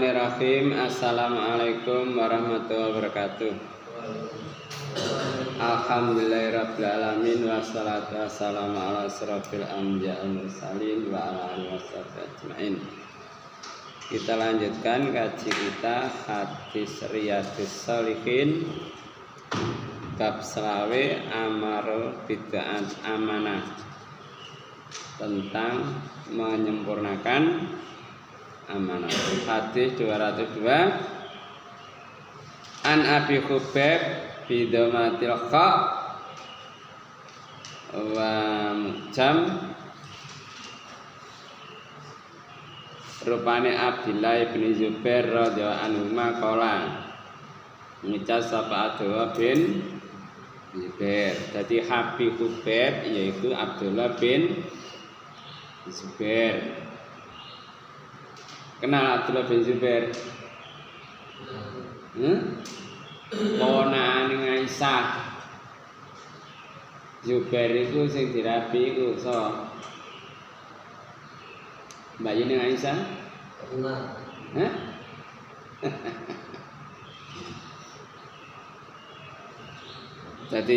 Bismillahirrahmanirrahim. Assalamualaikum warahmatullahi wabarakatuh. Alhamdulillahirabbil alamin wassalatu wassalamu ala asrofil anbiya'i wal mursalin wa ala alihi washabihi ajmain. Kita lanjutkan kaji kita hadis Riyadhus Shalihin bab selawe amaro bid'at amanah, tentang menyempurnakan amanah. Hadis 202 An Abi Khubayb bidomatil kha wa jam rupane Abdillah bin Zubair radhiyallahu anhu maqala ngecas sapa Abdullah bin Zubair. Jadi Habib Khubayb yaitu Abdullah bin Zubair. Kenal Abdullah bin Zubair? Ponakane Aisyah. Zubair iku sing dirabi iku so. Mbayine Aisyah? Hah? Jadi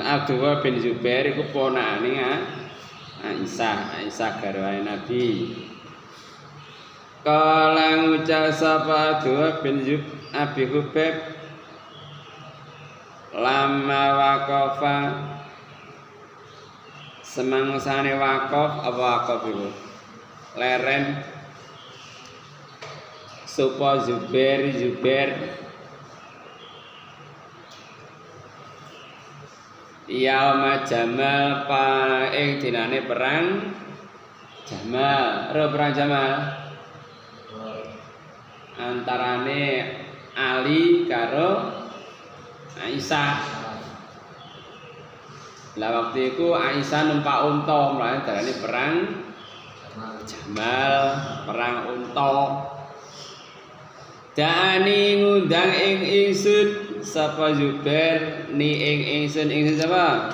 Abdullah bin Zubair iku ponakane Aisyah garwane Nabi. Kala ngucap sapa Abdullah bin Abi Khubayb lama waqafa semangsane waqaf apa waqaf iku leren sapa Zubair yauma Jamal pa ing dinane perang Jamal. Perang Jamal antarane Ali karo Aisyah. Lah waktu itu Aisyah numpak unta, mulane darane perang Jamal, perang unta. Dani ngundang ing ingsun sapa Zubair ni ing ingsun sapa?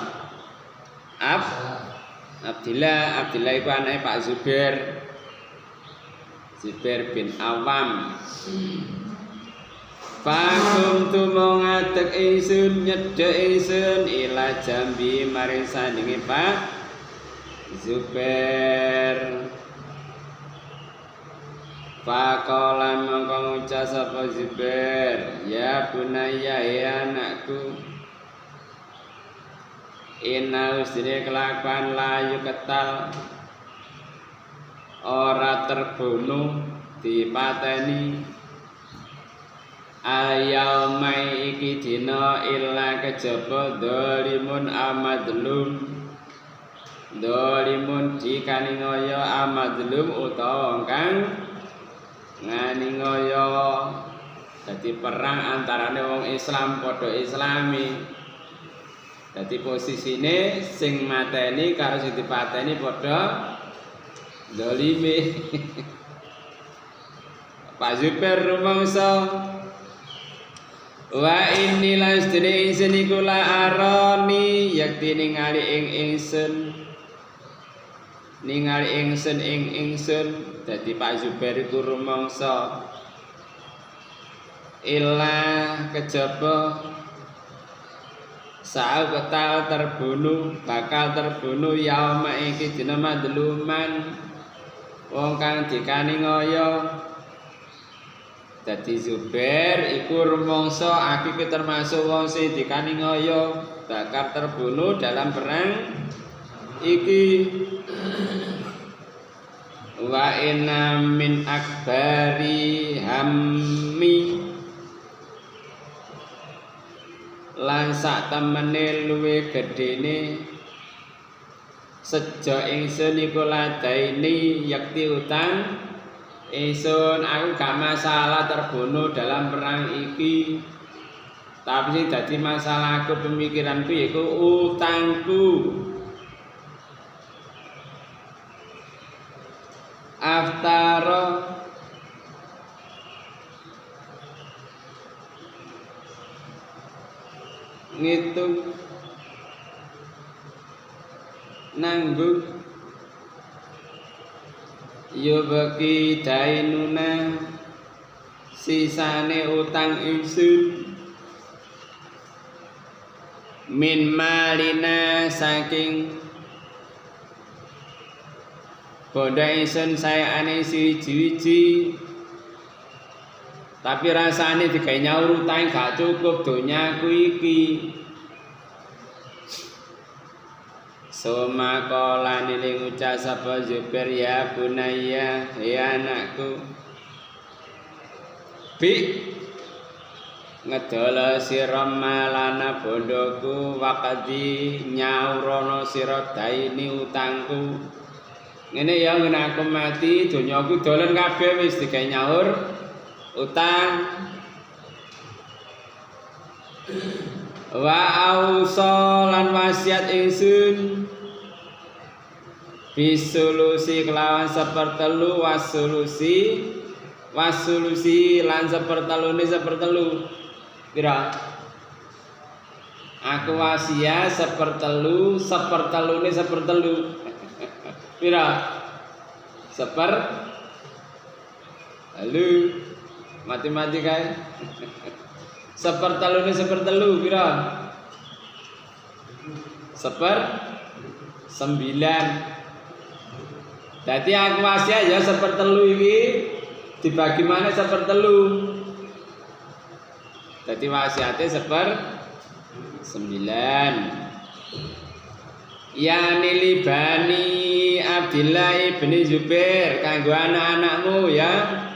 Abdillah iku anake Pak Zubair bin Awam. Fakum tu ngadeg ingsun nyedhek ingsun ila jambi maring sandinge Pak Zubair. Faqala mongko ngucap sapa Zubair, ya bunayya ya anakku, inna usdine kelakuan layu ketal ora terbunuh dipateni ayaumai iki dina illa kejaba dzalimun amadlum dikaningoyo amadlum utawa kang nganingoyo. Dadi perang antarane wong Islam padha islami. Dadi posisine sing mateni karo sing dipateni padha dolime. Pak Zubair rumangsa wa inilah sedene ingsun iku la arani yakti ningali ing ingsun. Dadi Pak Zubair iku rumangsa illa kejaba saat bakal terbunuh yauma iki dina madluman wong kang dikaningoyo. Dadi Zubair iku rumangsa iki termasuk wong sing dikaningoyo bakal terbunuh dalam perang iki. Wa inna min akbari hammi lan sak temene luwih gedene sejo ingsun iku ladaini yakti utang ingsun. Aku gak masalah terbunuh dalam perang iki, tapi sing dadi masalahku pemikiranku yaiku utangku. Aftara ngitung nanggung yubaki dainuna sisane utang ingsun min malina saking bondo ingsun sayane siji-wiji tapi rasane digawe nyaur utang gak cukup donyaku iki. Sumakola nili ngucap sapa Zubair ya bunaya ya anakku bi ngedala sira malana bondoku wakadi nyaurono sira daini utangku ngene ya ngene aku mati donyaku dolen kabeh wis digawe nyaur utang. Wa ausa lan wasiat ingsun bisulusi kelawan sepertelu wasulusi lan sepertelune sepertelu pira aku wasiat sepertelune sepertelu pira halo matematika sepertelune sepertelu pira 9. Dadi aku wasiat ya sepertelu iki dibagi mana sepertelu. Dadi wasiate 9. Ya nilibani Abdillah bin Zubair kanggo anak-anakmu ya.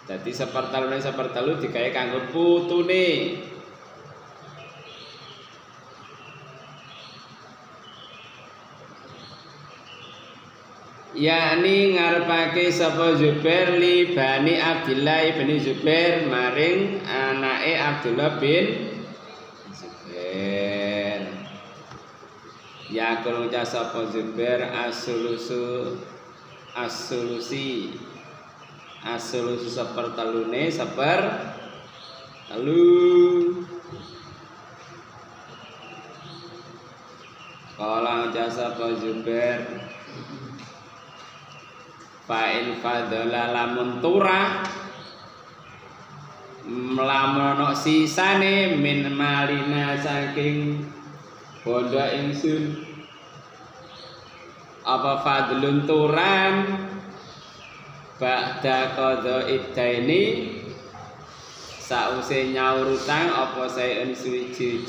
Dadi sepertelu digawe kanggo putune. yakni ngarepake sapa Zubair li bani Abdillah bin Zubair maring anake Abdullah bin Zubair. Ya kurang sapa Zubair asulusi sepertelune sepertelu. Kala jasa sapa Zubair fa'il fadhala lamun turah melamono sisane min malina saking bondo ingsun apa fadlun turan ba'da qadha iddaini sause nyaur utang apa saen suci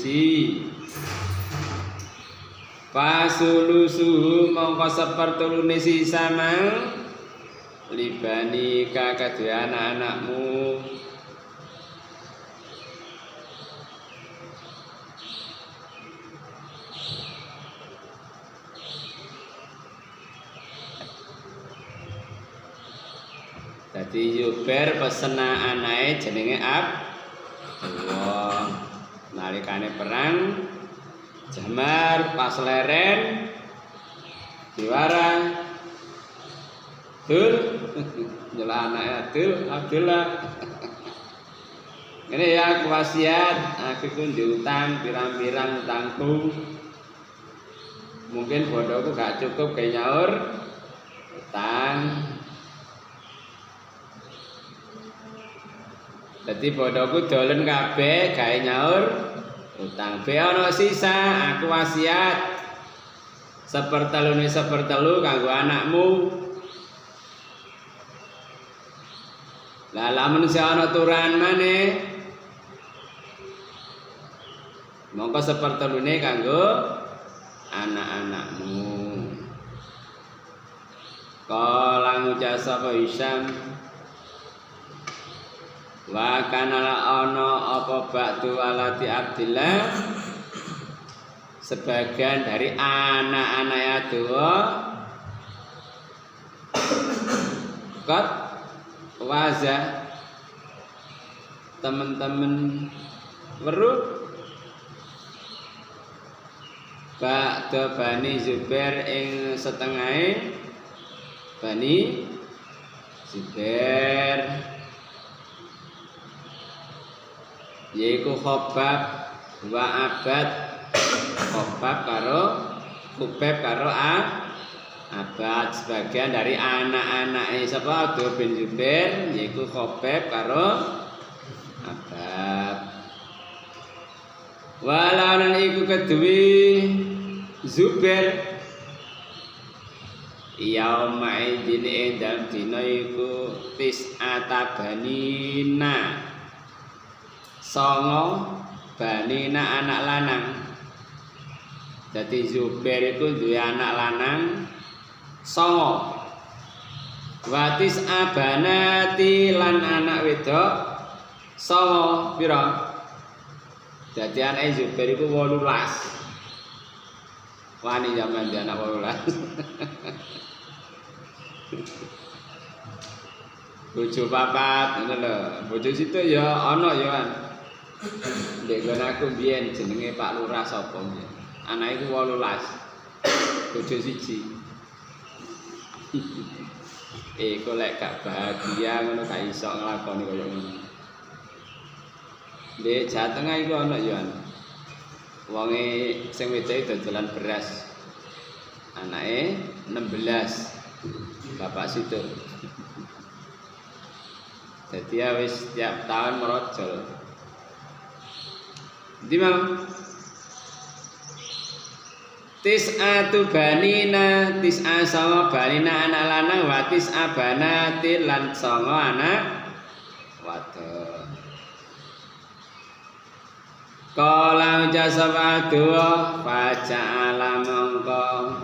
pasulusuhu mongko sepertelune sisa mang libani kakadhe anak-anakmu. Dadi Zubair pesena anake jenenge Abdullah. Nalikane perang Jamar pas leren diwara Dul nyela anake Abdullah. Ngene ya wasiat aku ku diutang pirang-pirang utangku. Mungkin bondoku gak cukup gawe nyaur utang. Dadi bondoku dolen kabeh gawe nyaur utang. Be ana sisa aku wasiat sepertelune sepertelu kanggo anakmu. Lah lamun ana turan maneh mongko sepertelune kanggo anak-anakmu. Kala ngucap sapa Hisam wa kana ana apa ba'du walati Abdillah sebagian dari anak-anak Abdullah kot wazah teman-teman weruh ba'da Bani Zubair ing setengahe Bani Zubair yaiku Khobab wa Abad. Khobab karo Khubeb karo Abad sebagian dari anak-anake sapa Abdul bin Zubair yaiku Khobab karo Abad. Walanan iku kedue Zubair yauma idin ing dalem dina iku tis'ata banina songo banina anak lanang. Jadi Zubair itu duwe anak lanang songo. Watis abanati lan anak wedok songo pira? Jadi anak Zubair itu 18. Wani zaman dia anak 18. Bojo papat ngono lho. Bojo situ ya ana ya kan. Ndek nggon aku biyen jenenge Pak Lurah sapa biyen. Anake iku 18. Bojo siji. Kok lek gak bahagia ngono gak iso nglakoni kaya ngono. Ndek Jawa Tengah iku ana ya. Wonge sing wedok dodolan beras. Anake 16. Bapak situ. Jadi ya wis tiap tahun merojol. Di mana? Tis'atu banina, tis'a sama banina anak lanang, wa tis'a banati lan sama anak wadon. Kala jasaba dua faja'ala mongko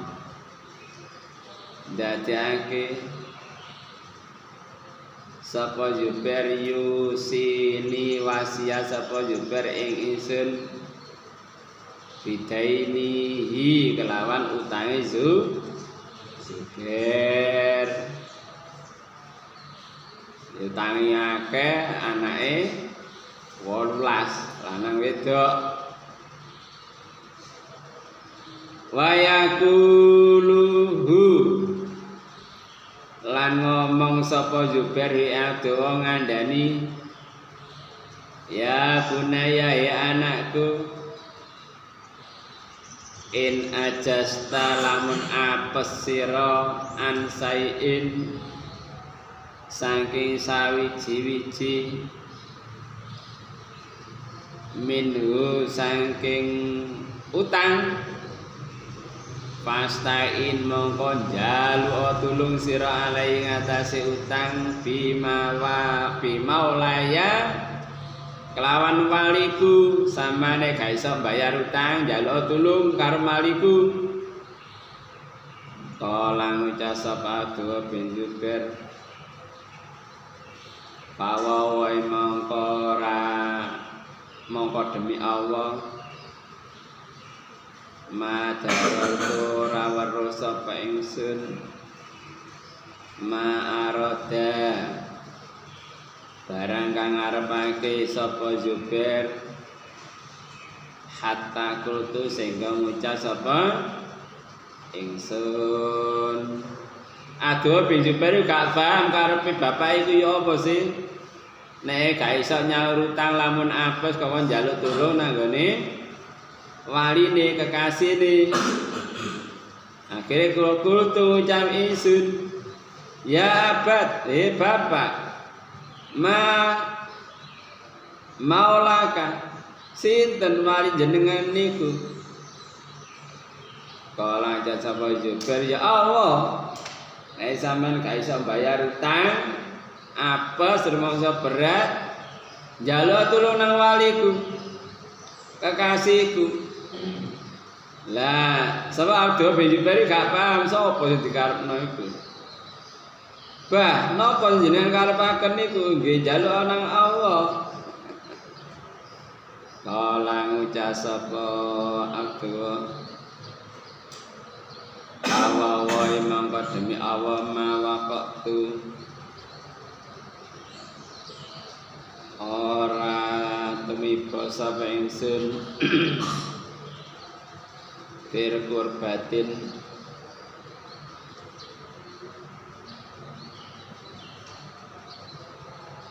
dadake sapa Zubair yusini wasiya sapa Zubair ing ingsun bidainihi kelawan utange Zubair. Utange akeh anake 18 lanang wedok. Wayakuluhu lan ngomong sapa Zubair ya dawa ngandani ya bunaya ya anakku in ajasta lamun apes sira ansaiin saking sawiji-wiji minhu saking utang pastain mongko njaluk tulung sira alai ngatasi utang bimaulaya kelawan waliku samane gak iso bayar utang njaluk tulung karo waliku. Kala ngucap sapa Abdul bin Zubair pawawai mongko demi Allah madaratu rawaro sapa ingsun ma'arada barang kang ngarepake sapa Zubair hatta kultu sehingga ngucap sapa ingsun. Aduh bin Zubair gak paham karepe bapak iku ya apa sih? Nek gak iso nyaur utang lamun apes kok njaluk tulung nang gone waline kekasihne. Akhire kula tu ucap ingsun, ya abad, bapak, maulaka sinten wali jenengan niku? Kala jasa Zubair ya Allah, nek sampean gak iso bayar utang apes rumangsa berat njaluk tulung nang waliku kekasihku. Lah, sebab Abdul bin Zubair gak paham sapa sing dikarepno iku. Bah, napa jenengan karepaken niku nggih njaluk nang Allah. Kala ngucap sapa Abdul awawai mangko demi Allah mawaqtu ora tumiba sapa ingsun fir kurbatin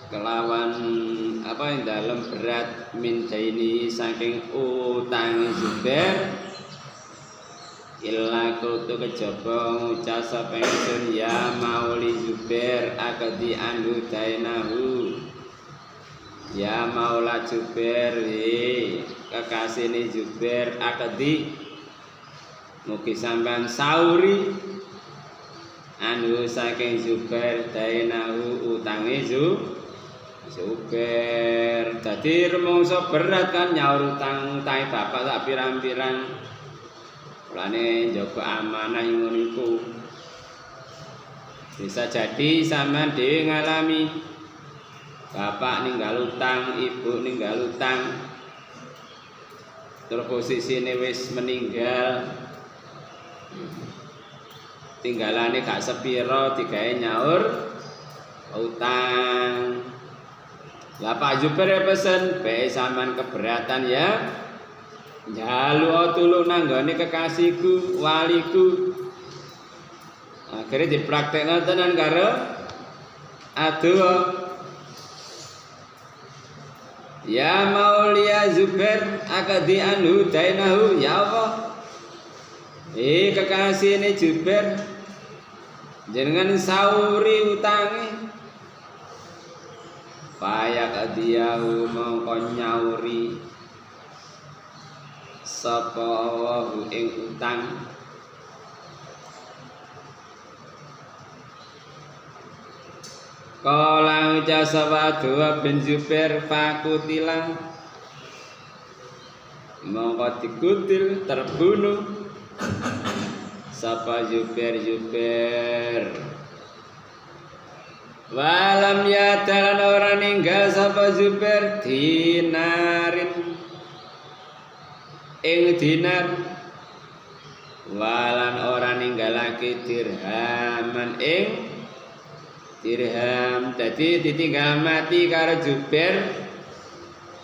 kelawan apa yang dalam berat min ini saking utang Zubair illa kultu kejaba ngucap sapa ingsun ya mauli Zubair akadi anhu dainahu ya maula Zubair kekasihne Zubair akadi mugi sampean sauri anhu saking Zubair dainahu utange Zubair. Dadi rumangsa berat kan nyaur utang-utange bapak sak pirang-pirang. Mulane njaga amanah ngono iku. Bisa jadi sampean dhewe ngalami bapak ninggal utang, ibu ninggal utang. Terus posisine wis meninggal. Tinggalane gak sepiro digawe nyaur utang. Lah Pak Zubair pesen, bae sampean keberatan ya. Njaluk tulung nanggone kekasihku, waliku. Akhirnya dipraktekno tenan karo aduh. Ya Maulia Zubair akadi anhu dainahu ya Allah. Kekasihne Zubair jenengan sauri utange. Payak adiyahu mongko nyauri sapa wahu ing utang kala ucap sapa Dua bin Zubair fakutilang mongko dikutil terbunuh sapa Zubair walam ya dalan ora ninggal sapa Zubair dinarin ing dinar walan ora ninggalake dirhaman ing dirham. Dadi ditinggal mati karo Zubair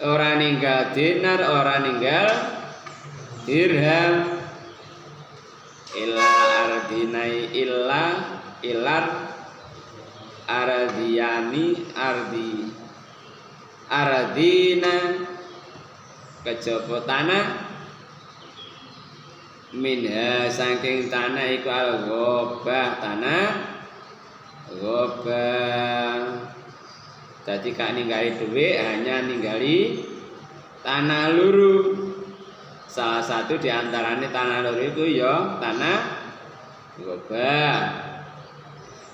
ora ninggal dinar ora ninggal dirham illa ardinai ilar ardiyani ardina kejaba tanah minha saking tanah iku al-ghabah tanah ghabah. Dadi gak ninggali dhuwit hanya ninggali tanah luru. Salah satu diantaranya tanah luru itu ya tanah ghabah.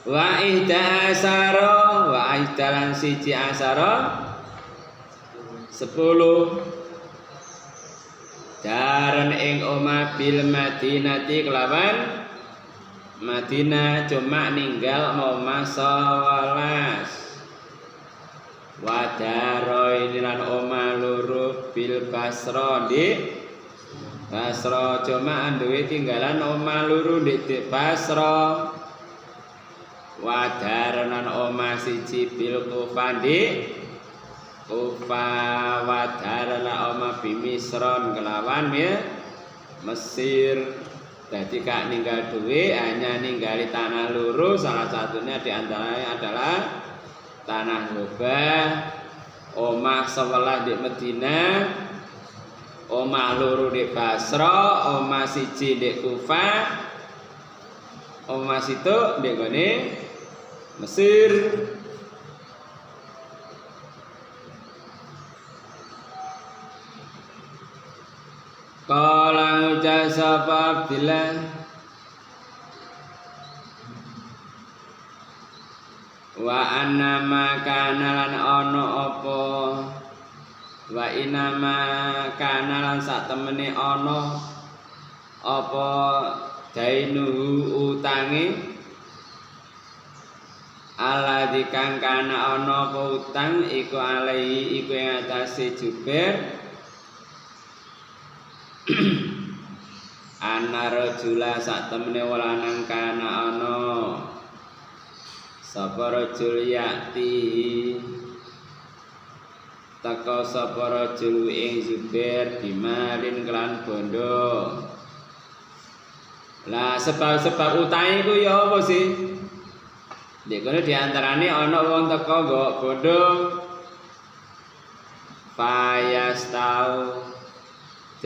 Wa ihda asara wa ihdalan siji asara 10 daran ing omah bil Madinati kelawan Madinah cuma ninggal omah 11 wadaro ini lan omah loro bil Basra di Basra cuma duwe tinggalan omah loro di Basra wadaronan omah siji bil Kufah di Kufa wadarana oma bimisron kelawan ya Mesir. Jadi kak ninggal duwe hanya ninggali tanah luru, salah satunya diantaranya adalah tanah ghabah, omah 11 di Medina, omah luru di Basra, omah siji di Kufa, omah situ di gone Mesir. Kala ngucap sapa Abdillah wa annama kana lan ana apa wa inama kana lan sak temene ana apa dainuhu utange alladzi kang kana ana apa utang iku alai iku ing atase Zubair ana rajula sak temene lanang kana ana sapa rajul yakti teka sapa rajul ing Zubair bimalin kelan bondo. Lah sebab-sebab utang iku ya apa sih? Dikene diantarane ana wong teka nggo bondo payas tau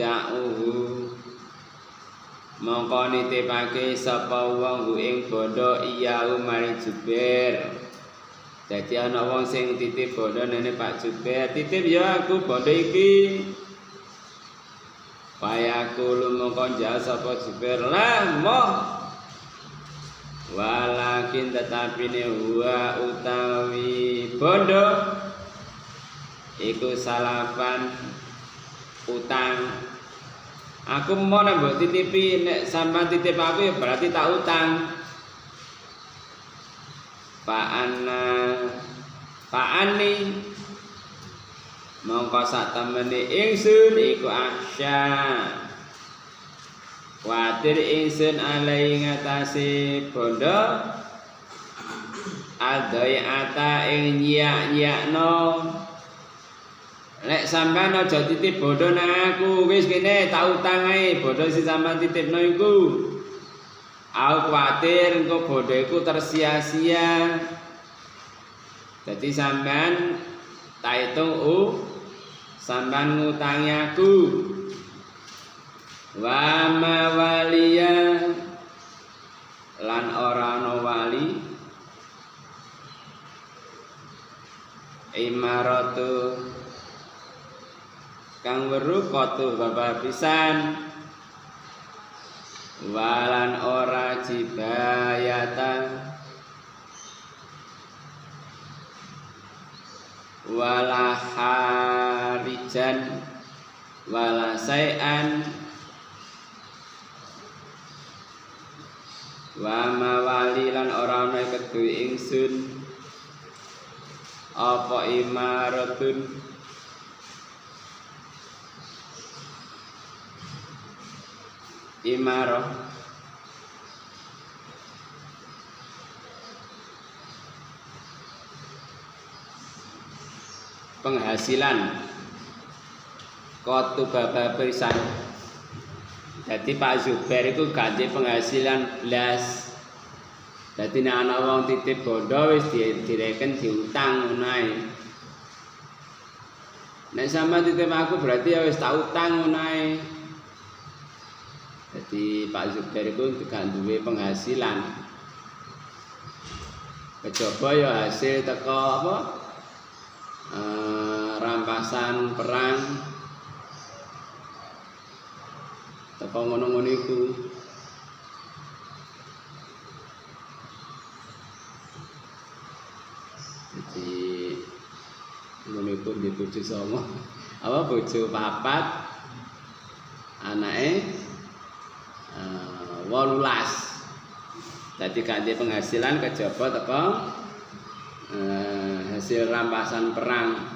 jauh mongko nitipake sapa wong ing bondo iya mari Jubair. Dadi ana wong sing titip bondo nene Pak Jubair, titip ya aku bondo iki. Payaku lumangka jawab sapa Jubair, lah moh. Walakin tetapine wa utawi bondo iku salafan utang. Aku mau mbok titipi, nek sampean titip aku ya berarti tak utang. Fa'ani mongko sak temene ingsun iku aksya. Kuatir ingsun alai ngatasi bondo adoi ata ing nyiak-nyiakno. Lek sampean aja titip bondo nang aku, wis kene tak utang ae bondo sing sampean titipno iku. Aku kuatir engko bondo iku tersia-sia. Jadi sampean tak hitung sampean ngutangi aku. Wa mawaliya lan ora ana wali imaratu kang weruh kotu babar pisan walan ora jibayata wala harijan wala sayan wa mawali lan ora ana kedue ingsun apa imaratun imarah penghasilan kotu baba perisan. Jadi Pak Zubair itu ganti penghasilan belas. Jadi nek ana wong titip bondo wis direken diutang ngono ae. Nek sampean titip aku berarti ya wis tak utang ngono ae. Jadi Pak Zubair itu gak duwe penghasilan. Kejaba ya hasil teko apa? Rampasan perang. Teko ngono-ngono iku. Jadi ngono iku di bojo songo. Apa bojo papat anake 18. Dadi ganti penghasilan kejaba teko hasil rampasan perang.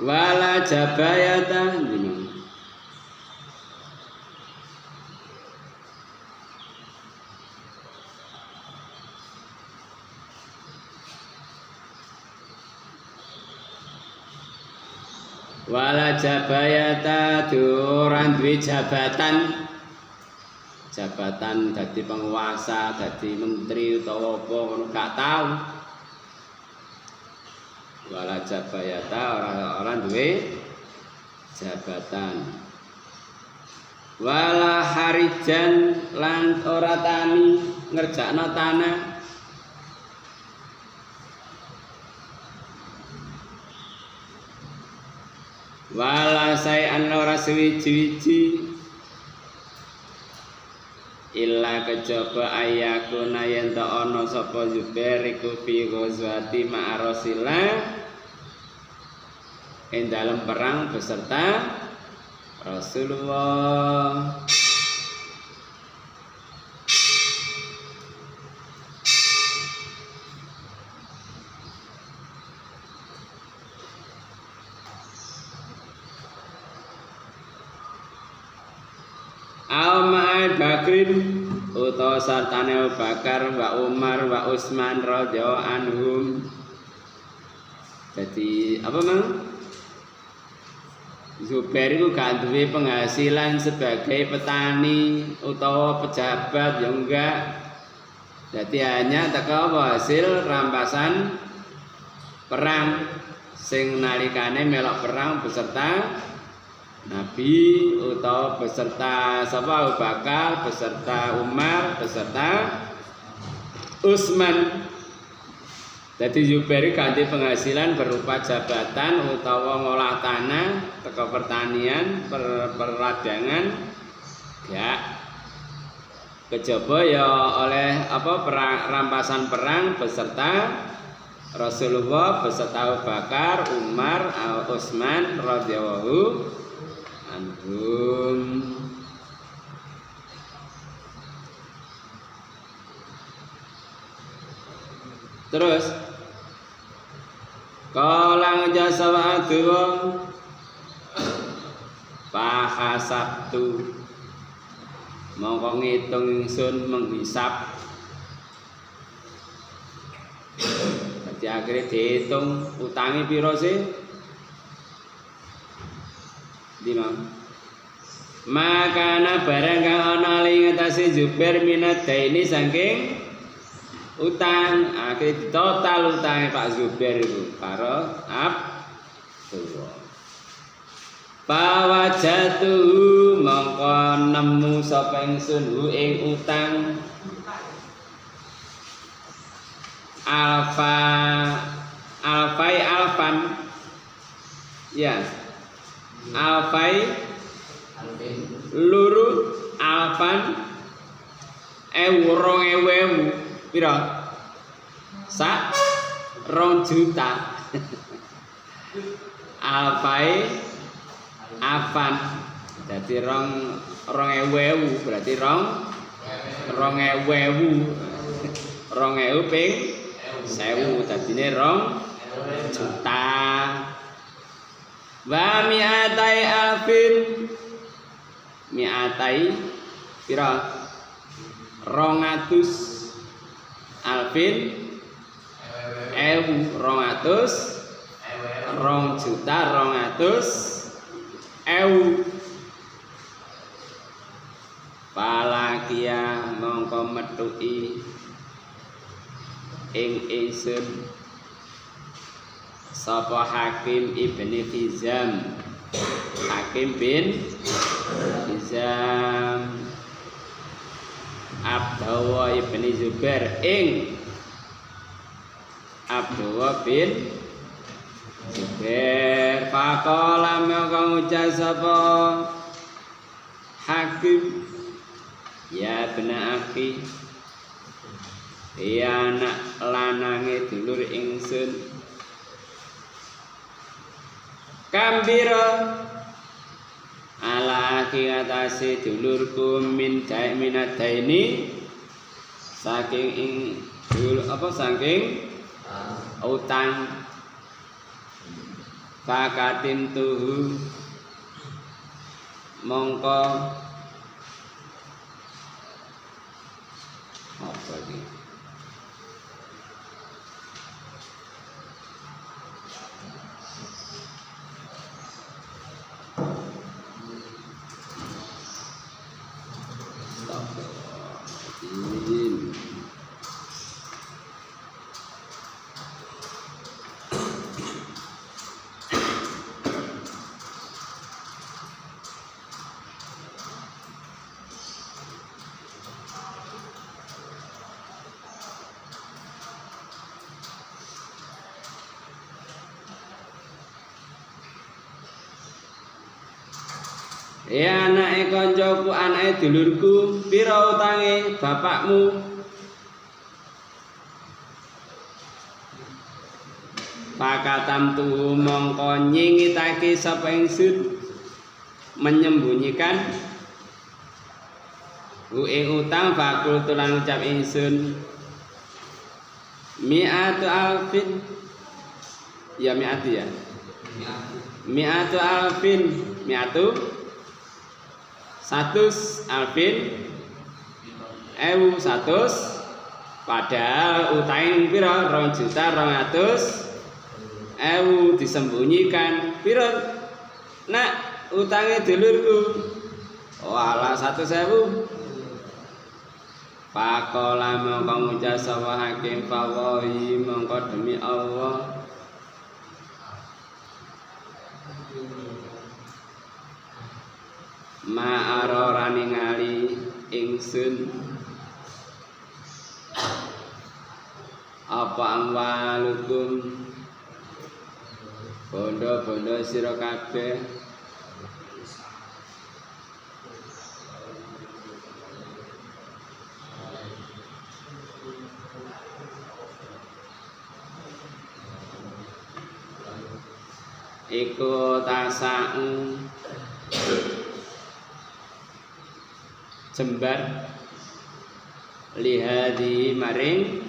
Wala jabayata gimana? Wala jabayata duran duwe jabatan dadi penguasa, dadi menteri utawa apa ngono gak tau. Wala jabayata orang duwe jabatan. Wala harijan lan ora tani ngerjakno tanah. Wala sayan ora suwiji-wiji illa kejaba ayakuna yen ta ana sapa Zubair iku fi ghazwati ma'arasillah ing dalam perang beserta Rasulullah. Al-Ma'ad Bakrin utawa sartane Abu Bakar wa Umar wa Utsman radhiyallahu anhum. Jadi apa mang? Zubair itu gak duwe penghasilan sebagai petani utawa pejabat ya enggak. Jadi hanya teko hasil rampasan perang sing nalikane melok perang beserta Nabi utawa beserta sapa Abu Bakar, beserta Umar, beserta Utsman. Jadi Zubair ganti penghasilan berupa jabatan utawa ngolah tanah, teko pertanian, perdagangan, ya. Kejaba ya oleh rampasan perang beserta Rasulullah, beserta Abu Bakar, Umar, Utsman radhiyallahu anhum. Terus kala jasa wa'adwa Fahasabtu mongko ngitung ingsun menghisap. Jadi akhirnya dihitung utangi piro sih di makana barang kang ana ing atase Zubair minat daini saking utang. Akhirnya total utangnya Pak Zubair itu karo Abdullah. Pawajatuhu mongko nemu sapa ingsun hu ing utang alfan ya alfai luru alfan rong ewu piro sak 2 juta alfai afan jadi rong ewu berarti rong ewu ping 1000 dadine 2 juta. Wa mi'atai alfin mi'atai pira 200 alfin 200 2 juta 200.000 palakia mongko metuki ing ingsun sapa Hakim ibni Hizam, Hakim bin Hizam Abdullah ibni Zubair ing Abdullah bin Zubair. Faqala mongko ngucap sapa Hakim, ya bena akhi, ya anak lanange dulur ingsun, kambira ala akhi atase dulurku minat daini saking ing saking utang. Fakatim tuhu mongko apa iki ya anake kancaku, anake dulurku, pira utange bapakmu? Pakatam tu mongko nyingitake sapa ingsun menyembunyikan ing utang. Fakul tulang ucap ingsun mi'atu alfin ya mi'atu ya mi'atu alfin mi'atu 100 alfin 100 padahal utang pira 2.200.000 disembunyikan pira nak utange dulurku alah 100.000. Pakola mongko ngucap sapa Hakim, fawahi mongko demi Allah ma'ara ningali ingsun apa amwalukum bondo-bondo sira kabeh iku tasa'u jembar lihadi maring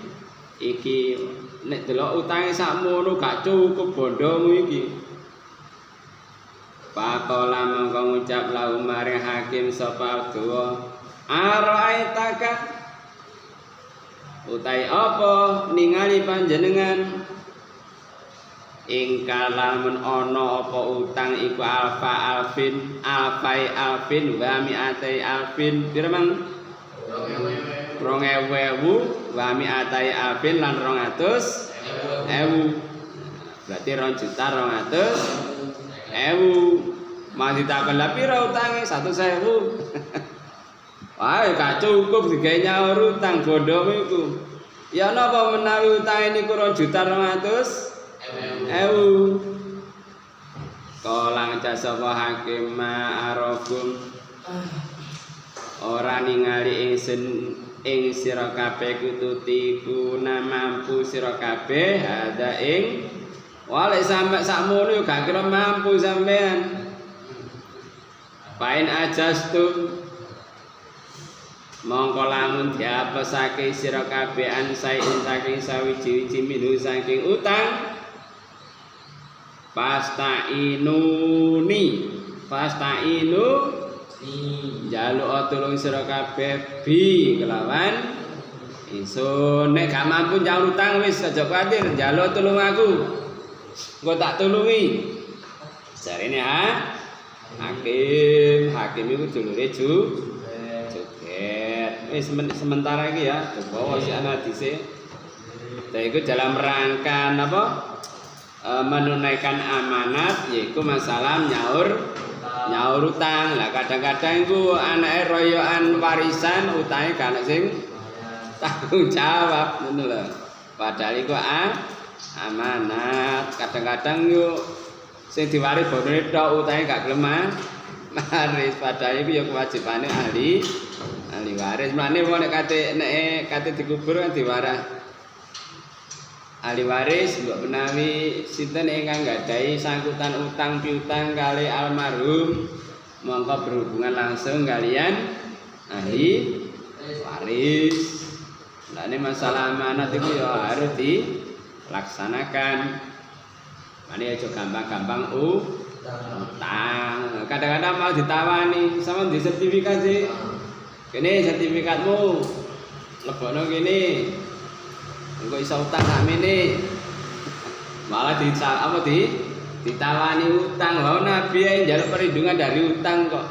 iki nek delok utange sakmono gak cukup bondomu iki. Pakola mongko ngucap lahu maring hakim sapa Abdullah araitaka utai apa ningali panjenengan ing kalamun ana apa utang iku alfai alfin wa mi'atai alfin pira mang 2000 wa mi'atai alfin lan 200.000 berarti 2.200.000 masih tak kena pira utange 100.000 wah gak cukup digawe nyaur utang bodomu iku ya napa menawi utang niku 2.200.000 Kolang jasapa hakim ma'arafum ora ningali ingsun ing sira kabeh kututi kuna mampu sira kabeh ada ing wale sampe sakmono yo gak kira mampu sampean pain ajastum mongko lamun diapesake sira kabeh ansain saking sawiji-wiji minu saking utang pastainu jaluk tulung sira kabeh bi kelawan ingsun nek gak mampu nyaur utang wis aja kuwatir njaluk tulung aku engko tak tulungi jarene hakim iku dulure joget wis sementara iki ya bawa si anadise iku dalam rangka napa menunaikan amanat yaitu masalah nyaur utang lah kadang-kadang iku anake royokan warisan utange gak ana sing tanggung jawab ngono lho padahal iku amanat kadang-kadang yo sing diwaris bodone tok utange gak gelem waris padahal iku yo kewajibane ahli waris mlane wong nek kate dikubur kan diwaras ahli waris mbok menawi sinten ingkang gadhahi sangkutan utang piutang kali almarhum mongko berhubungan langsung kalian ahli waris. Lah ini masalah amanat itu ya harus dilaksanakan. Mane aja gampang-gampang utang. Kadang-kadang mau ditawani sama di sertifikat sih. Kene sertifikatmu lebokno kene. Engko iso utang sakmene. Malah ditawani utang. Wah Nabi njaluk perlindungan dari utang kok.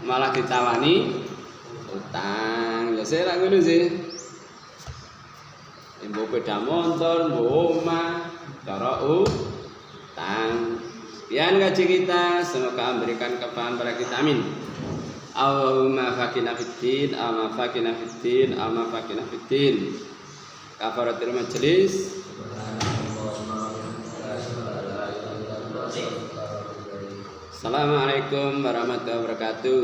Malah ditawani utang. Ya saya ra ngono sih. Mbok beda motor, mbok omah, cara utang. Pian ngaji kita, semoga memberikan kepahaman pada kita. Amin. Allahumma faqina fiddin, amma faqina fiddin, amma faqina fiddin. Kafaratul majlis. Assalamualaikum warahmatullahi wabarakatuh.